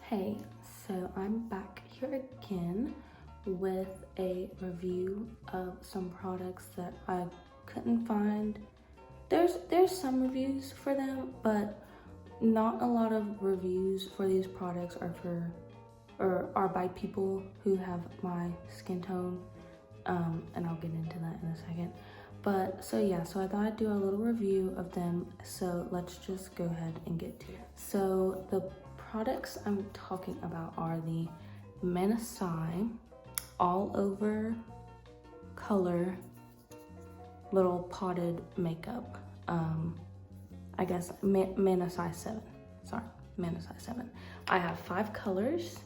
Hey, so I'm back here again with a review of some products that I couldn't find. There's some reviews for them, but not a lot of reviews for these products are by people who have my skin tone. And I'll get into that in a second. But so I thought I'd do a little review of them. So let's just go ahead and get to it. So the products I'm talking about are the Manasi All Over Color little potted makeup. I guess Manasi 7. Sorry, Manasi 7. I have 5 colors.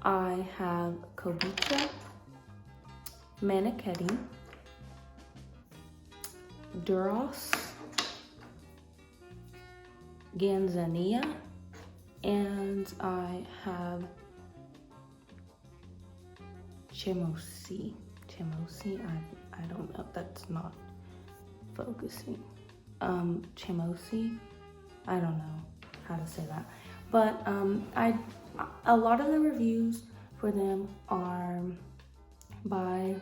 I have Kombucha, Manichetti, Duros, Ganzania, and I have Chemosi. I don't know, that's not focusing. Chemosi, I don't know how to say that. But a lot of the reviews for them are by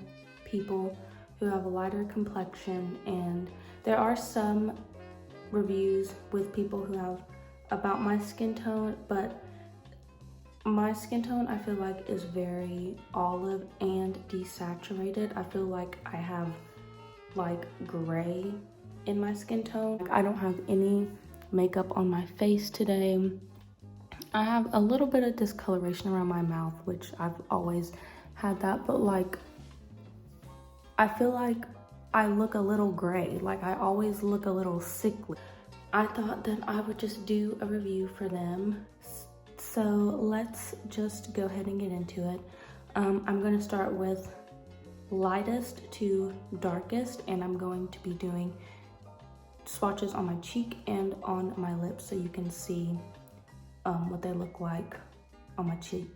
people who have a lighter complexion, and there are some reviews with people who have about my skin tone, but my skin tone I feel like is very olive and desaturated. I feel like I have like gray in my skin tone. I don't have any makeup on my face today. I have a little bit of discoloration around my mouth, which I've always had that, but like I feel like I look a little gray, like I always look a little sickly. I thought that I would just do a review for them. So let's just go ahead and get into it. I'm gonna start with lightest to darkest, and I'm going to be doing swatches on my cheek and on my lips so you can see what they look like on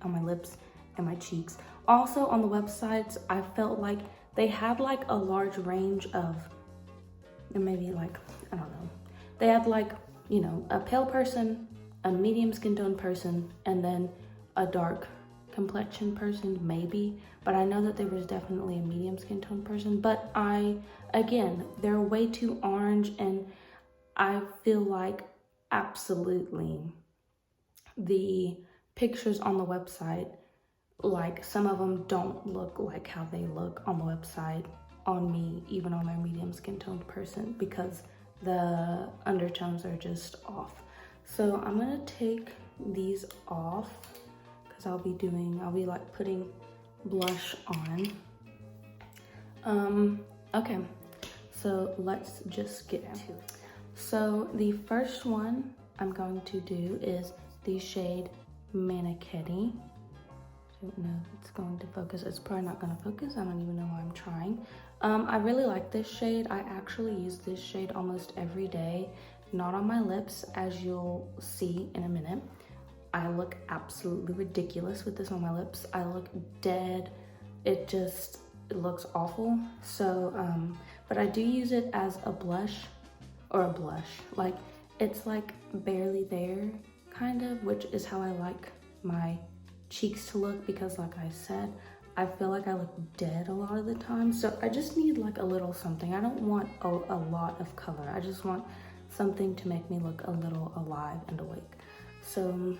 my lips and my cheeks. Also on the websites, I felt like they had like a large range of, maybe like, I don't know. They had like, you know, a pale person, a medium skin tone person, and then a dark complexion person, maybe. But I know that there was definitely a medium skin tone person. But again, they're way too orange, and I feel like absolutely the pictures on the website, like some of them don't look like how they look on the website on me, even on their medium skin toned person, because the undertones are just off. So I'm gonna take these off because I'll be like putting blush on. Okay, so let's just get to it. So the first one I'm going to do is the shade Manichetti. I don't know if it's going to focus. It's probably not going to focus. I don't even know why I'm trying. I really like this shade. I actually use this shade almost every day. Not on my lips, as you'll see in a minute. I look absolutely ridiculous with this on my lips. I look dead. It looks awful. So, but I do use it as a blush, like it's like barely there kind of, which is how I like my cheeks to look, because like I said, I feel like I look dead a lot of the time. So I just need like a little something. I don't want a lot of color. I just want something to make me look a little alive and awake. So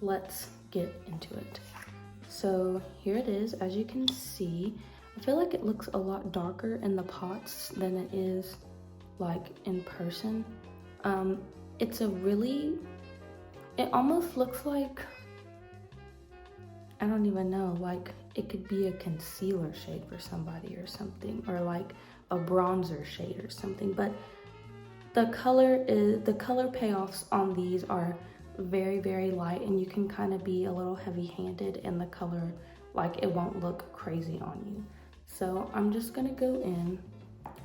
let's get into it. So here it is. As you can see, I feel like it looks a lot darker in the pots than it is like in person. It almost looks like, I don't even know, like it could be a concealer shade for somebody or something, or like a bronzer shade or something. But the color payoffs on these are very, very light, and you can kind of be a little heavy-handed in the color, like it won't look crazy on you. So I'm just gonna go in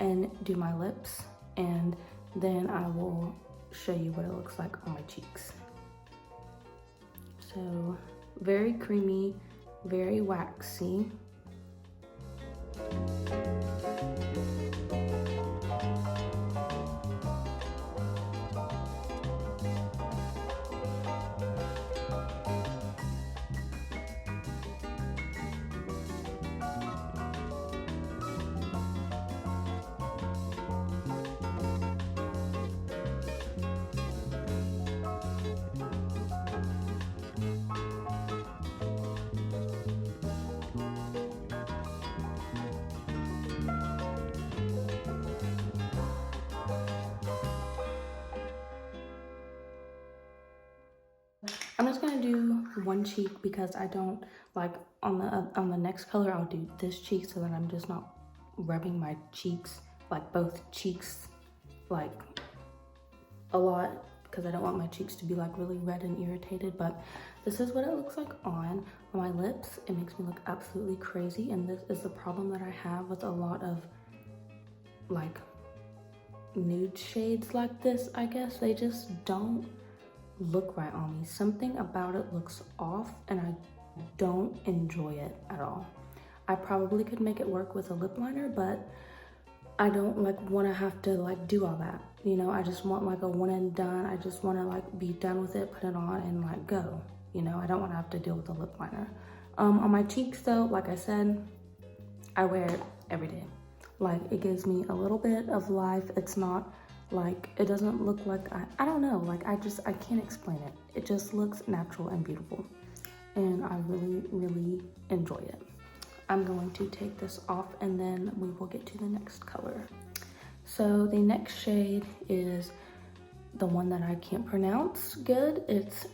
and do my lips, and then I will show you what it looks like on my cheeks. So very creamy, very waxy. I'm just gonna do one cheek because I don't like on the next color. I'll do this cheek so that I'm just not rubbing my cheeks, like both cheeks, like a lot, because I don't want my cheeks to be like really red and irritated. But this is what it looks like on my lips. It makes me look absolutely crazy, and this is the problem that I have with a lot of like nude shades like this. I guess they just don't look right on me. Something about it looks off and I don't enjoy it at all. I probably could make it work with a lip liner, but I don't like want to have to like do all that, you know. I just want like a one and done. I just want to like be done with it, put it on and like go, you know. I don't want to have to deal with a lip liner. On my cheeks though, like I said, I wear it every day. Like it gives me a little bit of life. It's not like, it doesn't look like, I don't know, like I can't explain it. It just looks natural and beautiful. And I really, really enjoy it. I'm going to take this off and then we will get to the next color. So the next shade is the one that I can't pronounce good. It's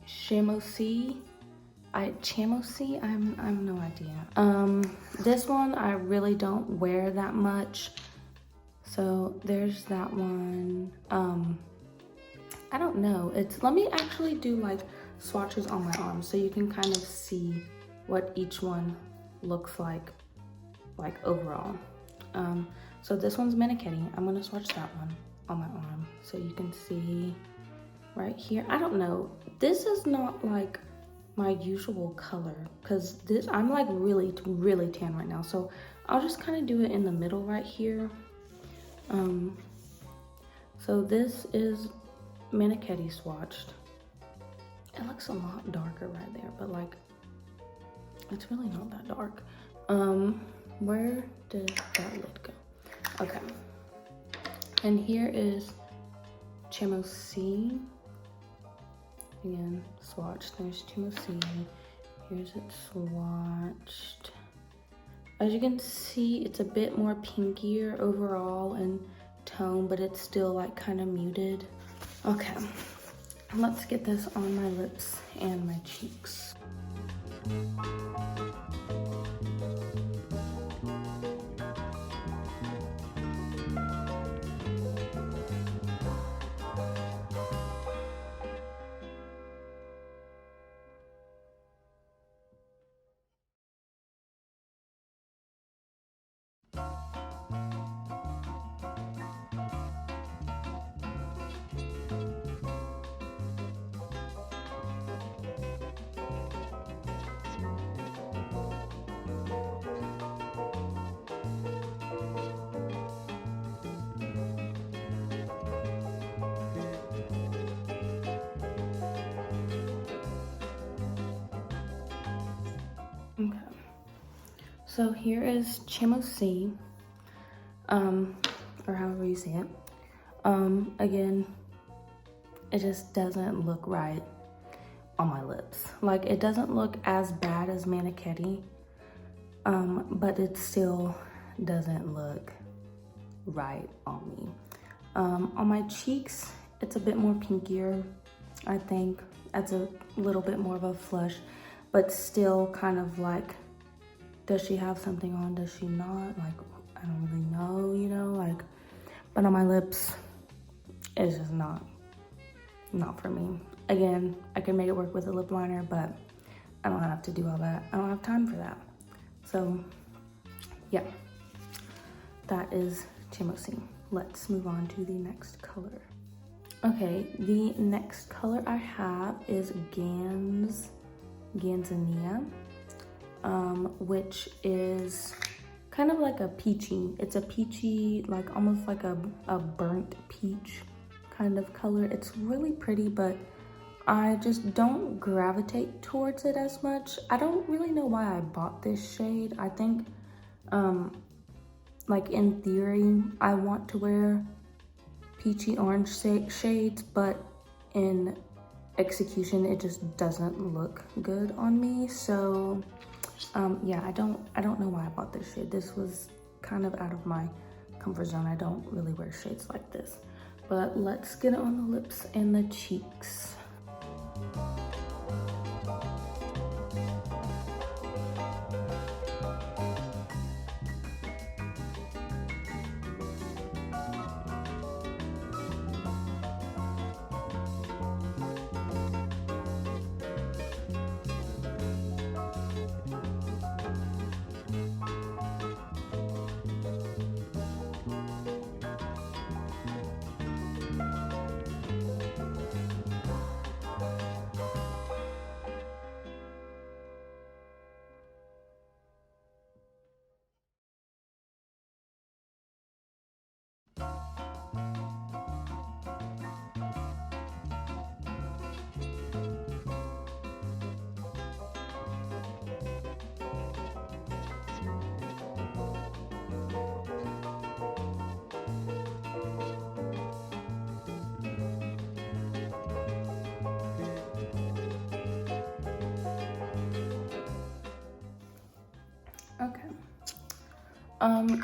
Chamoisi. I have no idea. This one I really don't wear that much. So there's that one. I don't know. Let me actually do like swatches on my arms so you can kind of see what each one looks like overall. So this one's Manichetti. I'm gonna swatch that one on my arm so you can see right here. I don't know. This is not like my usual color because I'm like really, really tan right now. So I'll just kind of do it in the middle right here. So this is Manichetti swatched. It looks a lot darker right there, but like, it's really not that dark. Where did that lid go? Okay. And here is Chamoisi. Again, swatched. There's Chamoisi. Here's it swatched. As you can see, it's a bit more pinkier overall in tone, but it's still like kind of muted. Okay, let's get this on my lips and my cheeks. Okay, so here is Chamoisi, or however you say it. Again, it just doesn't look right on my lips. Like, it doesn't look as bad as Manichetti, but it still doesn't look right on me. On my cheeks, it's a bit more pinkier, I think. It's a little bit more of a flush, but still kind of like, does she have something on, does she not? Like, I don't really know, you know, like, but on my lips, it's just not for me. Again, I can make it work with a lip liner, but I don't have to do all that. I don't have time for that. So, yeah, that is Chamoisi. Let's move on to the next color. Okay, the next color I have is Ganzania, which is kind of like a peachy. It's a peachy, like almost like a burnt peach kind of color. It's really pretty, but I just don't gravitate towards it as much. I don't really know why I bought this shade. I think, like in theory, I want to wear peachy orange shades, but in execution it just doesn't look good on me. So yeah, I don't know why I bought this shade. This was kind of out of my comfort zone. I don't really wear shades like this, but let's get it on the lips and the cheeks.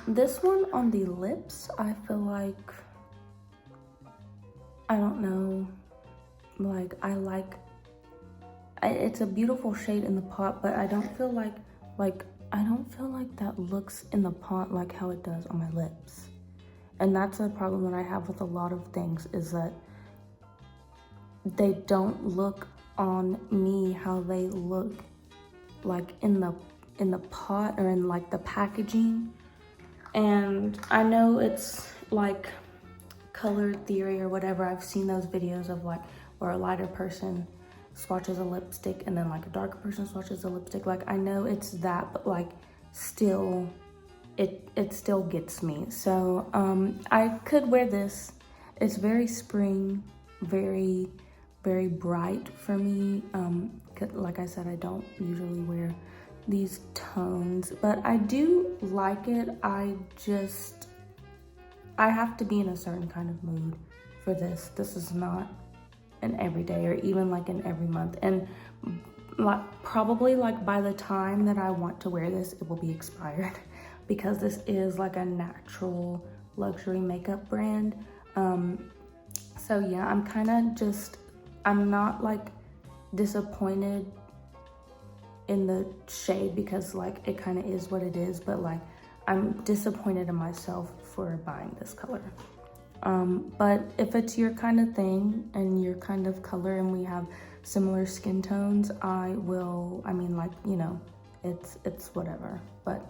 This one on the lips, I feel like, I don't know, like it's a beautiful shade in the pot, but I don't feel like that looks in the pot like how it does on my lips. And that's a problem that I have with a lot of things, is that they don't look on me how they look like in the pot or in like the packaging. And I know it's like color theory or whatever. I've seen those videos of like where a lighter person swatches a lipstick and then like a darker person swatches a lipstick. Like I know it's that, but like still it still gets me. So I could wear this. It's very spring, very bright for me. Like I said, I don't usually wear these tones, but I do like it. I have to be in a certain kind of mood for this. This is not an everyday or even like an every month. And like probably like by the time that I want to wear this, it will be expired because this is like a natural luxury makeup brand. So yeah, I'm not like disappointed in the shade because like it kind of is what it is, but like I'm disappointed in myself for buying this color. But if it's your kind of thing and your kind of color and we have similar skin tones, I mean like, you know, it's whatever. But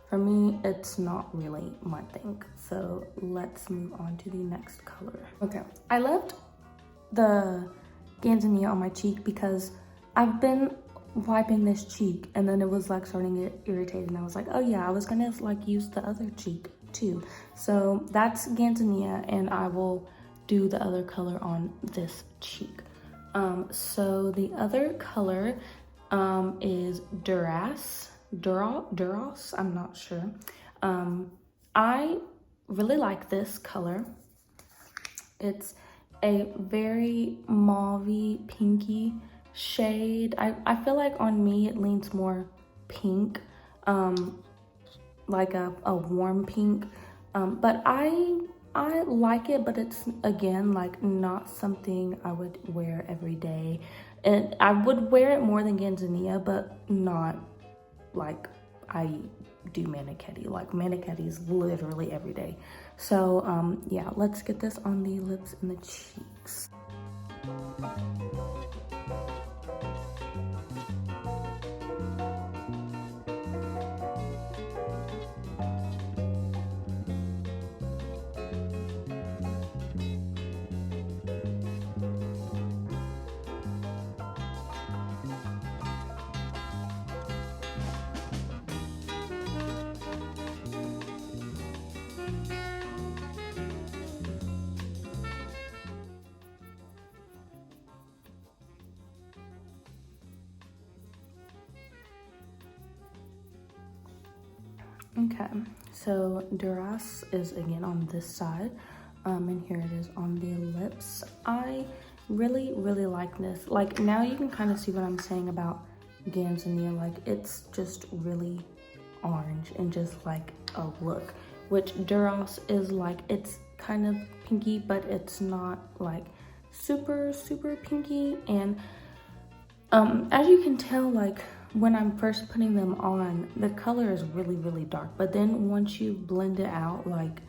for me, it's not really my thing. So let's move on to the next color. Okay, I left the Ganzania on my cheek because I've been wiping this cheek and then it was like starting to get irritated and I was like, oh yeah, I was gonna like use the other cheek too. So that's Ganzania and I will do the other color on this cheek. So the other color is Duras, I'm not sure. I really like this color. It's a very mauve-y, pinky shade. I feel like on me it leans more pink, like a warm pink, but I like it, but it's again like not something I would wear every day. And I would wear it more than Ganzania, but not like I do Manichetti. Like Manichetti is literally every day. So yeah, let's get this on the lips and the cheeks. Okay, so Duras is again on this side, and here it is on the lips. I really like this. Like now you can kind of see what I'm saying about Ganzania. Like it's just really orange and just like a look, which Duras is like, it's kind of pinky, but it's not like super pinky. And as you can tell, like when I'm first putting them on, the color is really dark, but then once you blend it out, like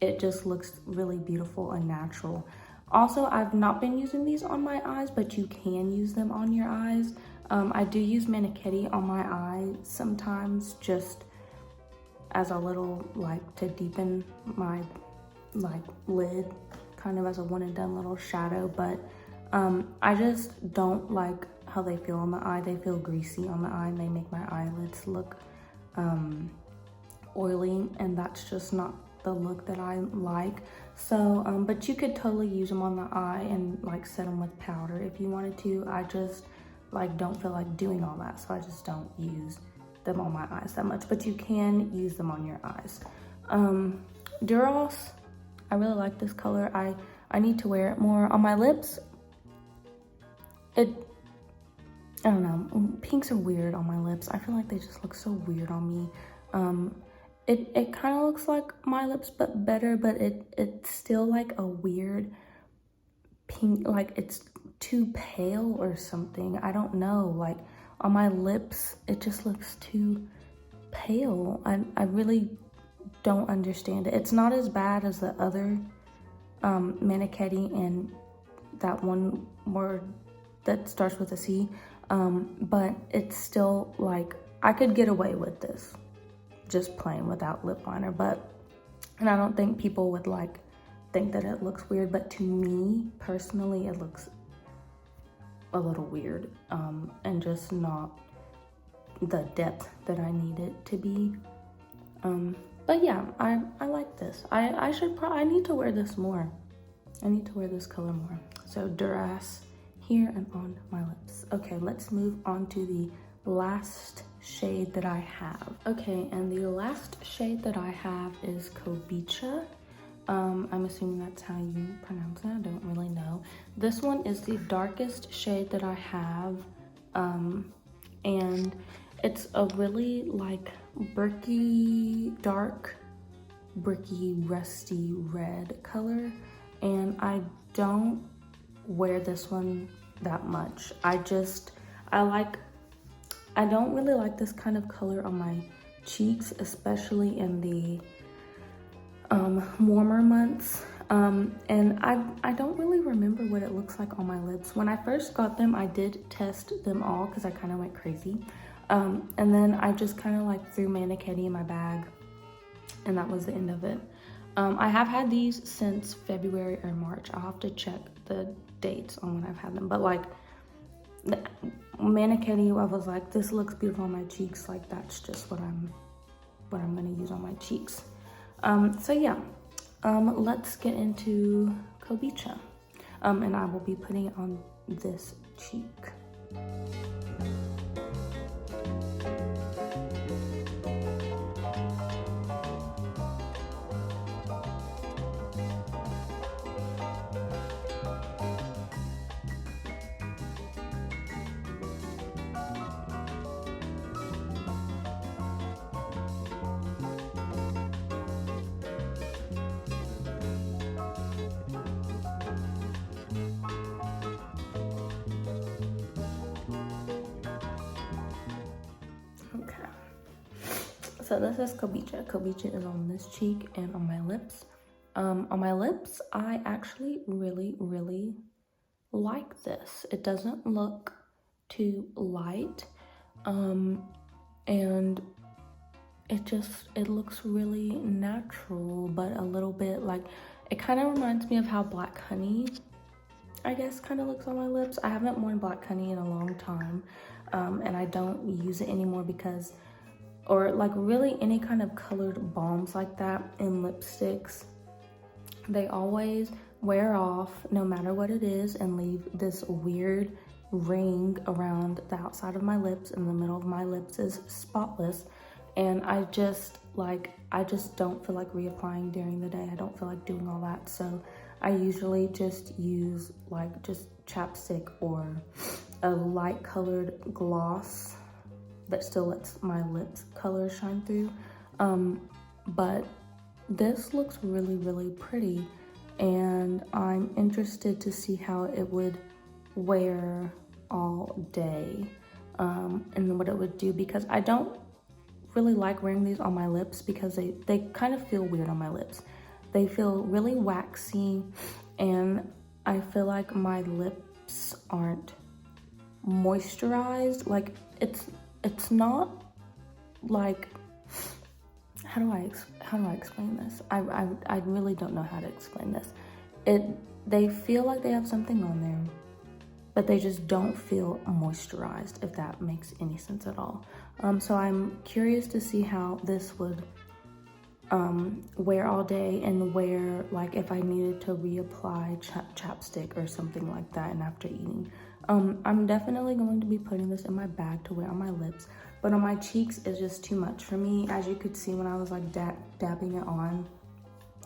it just looks really beautiful and natural. Also, I've not been using these on my eyes, but you can use them on your eyes. I do use Manichetti on my eye sometimes, just as a little, like to deepen my like lid, kind of as a one and done little shadow, but I just don't like how they feel on the eye. They feel greasy on the eye and they make my eyelids look oily, and that's just not the look that I like. So but you could totally use them on the eye and like set them with powder if you wanted to. I just like don't feel like doing all that, so I just don't use them on my eyes that much, but you can use them on your eyes. Duras, I really like this color. I need to wear it more on my lips. I don't know, pinks are weird on my lips. I feel like they just look so weird on me. it kind of looks like my lips but better, but it's still like a weird pink, like it's too pale or something. I don't know, like on my lips it just looks too pale. I really don't understand it. It's not as bad as the other Manichetti and that one word that starts with a C, but it's still like, I could get away with this just plain without lip liner, and I don't think people would like think that it looks weird, but to me personally it looks a little weird, and just not the depth that I need it to be. But yeah, I like this. I need to wear this more. I need to wear this color more. So Duras here and on my lips. Okay, let's move on to the last shade that I have. Okay, and the last shade that I have is Kobicha. I'm assuming that's how you pronounce it. I don't really know. This one is the darkest shade that I have, and it's a really like dark bricky rusty red color, and I don't wear this one that much. I don't really like this kind of color on my cheeks, especially in the warmer months, and I don't really remember what it looks like on my lips. When I first got them, I did test them all because I kind of went crazy, and then I just kind of like threw Manichetti in my bag, and that was the end of it. I have had these since February or March. I'll have to check the dates on when I've had them, but like the Manichetti, I was like, this looks beautiful on my cheeks, like that's just what I'm gonna use on my cheeks. So yeah, let's get into Kobicha, and I will be putting it on this cheek. So this is Kobicha. Kobicha is on this cheek and on my lips. On my lips, I actually really, really like this. It doesn't look too light, and it looks really natural, but a little bit like, it kind of reminds me of how Black Honey, I guess, kind of looks on my lips. I haven't worn Black Honey in a long time, and I don't use it anymore because, or like really any kind of colored balms like that in lipsticks, they always wear off no matter what it is and leave this weird ring around the outside of my lips, and the middle of my lips is spotless, and I just don't feel like reapplying during the day. I don't feel like doing all that, so I usually just use like just chapstick or a light colored gloss that still lets my lips color shine through. But this looks really, really pretty, and I'm interested to see how it would wear all day, and what it would do, because I don't really like wearing these on my lips because they kind of feel weird on my lips. They feel really waxy, and I feel like my lips aren't moisturized. Like it's not like, how do I explain this? I really don't know how to explain this. They feel like they have something on there, but they just don't feel moisturized, if that makes any sense at all. So I'm curious to see how this would wear all day, and wear, like if I needed to reapply chapstick or something like that, and after eating. I'm definitely going to be putting this in my bag to wear on my lips, but on my cheeks is just too much for me. As you could see when I was like dabbing it on,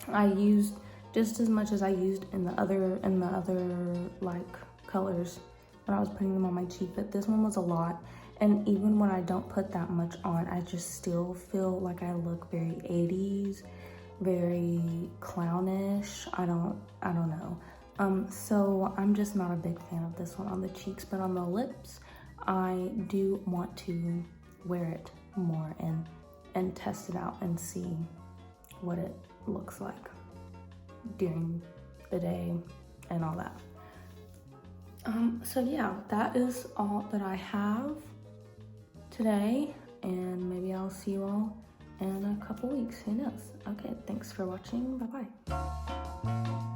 I used just as much as I used in the other like colors when I was putting them on my cheek, but this one was a lot, And even when I don't put that much on, I just still feel like I look very 80s, very clownish. I don't know. So I'm just not a big fan of this one on the cheeks, but on the lips, I do want to wear it more and test it out and see what it looks like during the day and all that. So yeah, that is all that I have today, and maybe I'll see you all in a couple weeks, who knows. Okay, thanks for watching, bye-bye.